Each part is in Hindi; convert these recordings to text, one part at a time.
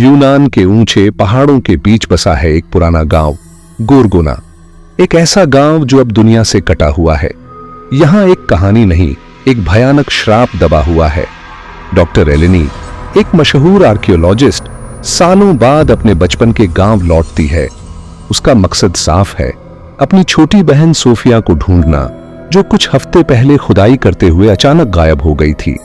यूनान के ऊंचे पहाड़ों के बीच बसा है एक पुराना गांव, गोरगोना। एक ऐसा गांव जो अब दुनिया से कटा हुआ है। यहां एक कहानी नहीं, एक भयानक श्राप दबा हुआ है। डॉक्टर एलेनी, एक मशहूर आर्कियोलॉजिस्ट, सालों बाद अपने बचपन के गांव लौटती है। उसका मकसद साफ है, अपनी छोटी बहन सोफिया को ढूंढना, जो कुछ हफ्ते पहले खुदाई करते हुए अचानक गायब हो गई थी।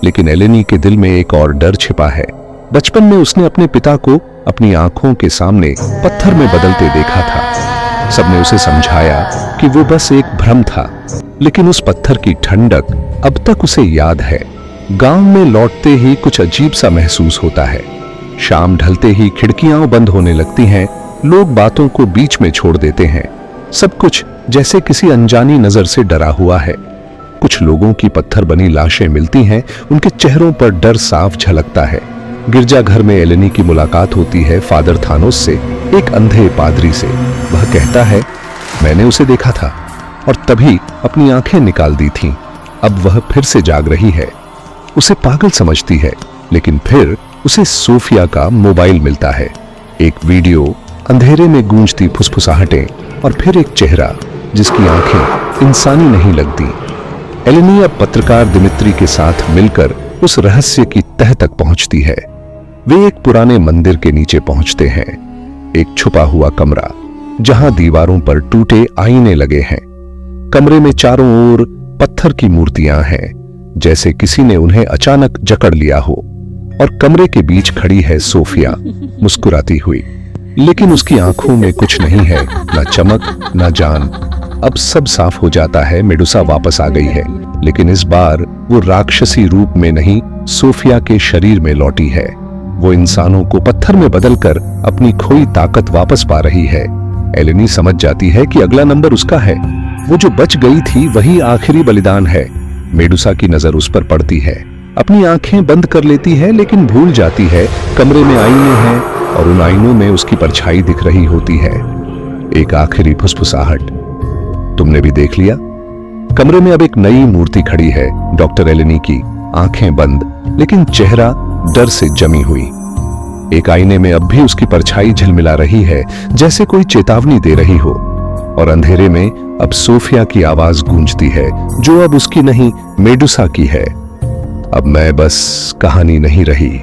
लेकिन एलेनी के दिल में एक और डर छिपा है। बचपन में उसने अपने पिता को अपनी आंखों के सामने पत्थर में बदलते देखा था। सबने उसे समझाया कि वो बस एक भ्रम था, लेकिन उस पत्थर की ठंडक अब तक उसे याद है। गांव में लौटते ही कुछ अजीब सा महसूस होता है। शाम ढलते ही खिड़कियां बंद होने लगती हैं, लोग बातों को बीच में छोड़ देते हैं। सब कुछ जैसे किसी अनजानी नजर से डरा हुआ है। कुछ लोगों की पत्थर बनी लाशें मिलती हैं, उनके चेहरों पर डर साफ झलकता है। गिरजाघर में एलेनी की मुलाकात होती है फादर थानोस से, एक अंधे पादरी से। वह कहता है, मैंने उसे देखा था और तभी अपनी आंखें निकाल दी थीं। अब वह फिर से जाग रही है। उसे पागल समझती है, लेकिन फिर उसे सोफिया का मोबाइल मिलता है। एक वीडियो, अंधेरे में गूंजती फुसफुसाहटें और फिर एक चेहरा जिसकी आंखें इंसानी नहीं लगती। एलेनी अब पत्रकार दिमित्री के साथ मिलकर उस रहस्य की तह तक पहुंचती है। वे एक पुराने मंदिर के नीचे पहुंचते हैं, एक छुपा हुआ कमरा जहां दीवारों पर टूटे आईने लगे हैं। कमरे में चारों ओर पत्थर की मूर्तियां हैं, जैसे किसी ने उन्हें अचानक जकड़ लिया हो। और कमरे के बीच खड़ी है सोफिया, मुस्कुराती हुई, लेकिन उसकी आंखों में कुछ नहीं है, ना चमक ना जान। अब सब साफ हो जाता है, मेडुसा वापस आ गई है, लेकिन इस बार वो राक्षसी रूप में नहीं, सोफिया के शरीर में लौटी है। वो इंसानों को पत्थर में बदलकर अपनी खोई ताकत वापस पा रही है। एलेनी समझ जाती है कि अगला नंबर उसका है। वो जो बच गई थी वही आखिरी बलिदान है। मेडुसा की नजर उस पर पड़ती है, अपनी आंखें बंद कर लेती है, लेकिन भूल जाती है कमरे में आईने हैं और उन आईनों में उसकी परछाई दिख रही होती है। एक आखिरी फुसफुसाहट, तुमने भी देख लिया। कमरे में अब एक नई मूर्ति खड़ी है, डॉक्टर एलेनी की, आंखें बंद, लेकिन चेहरा डर से जमी हुई। एक आईने में अब भी उसकी परछाई झिलमिला रही है, जैसे कोई चेतावनी दे रही हो। और अंधेरे में अब सोफिया की आवाज गूंजती है, जो अब उसकी नहीं, मेडुसा की है। अब मैं बस कहानी नहीं रही।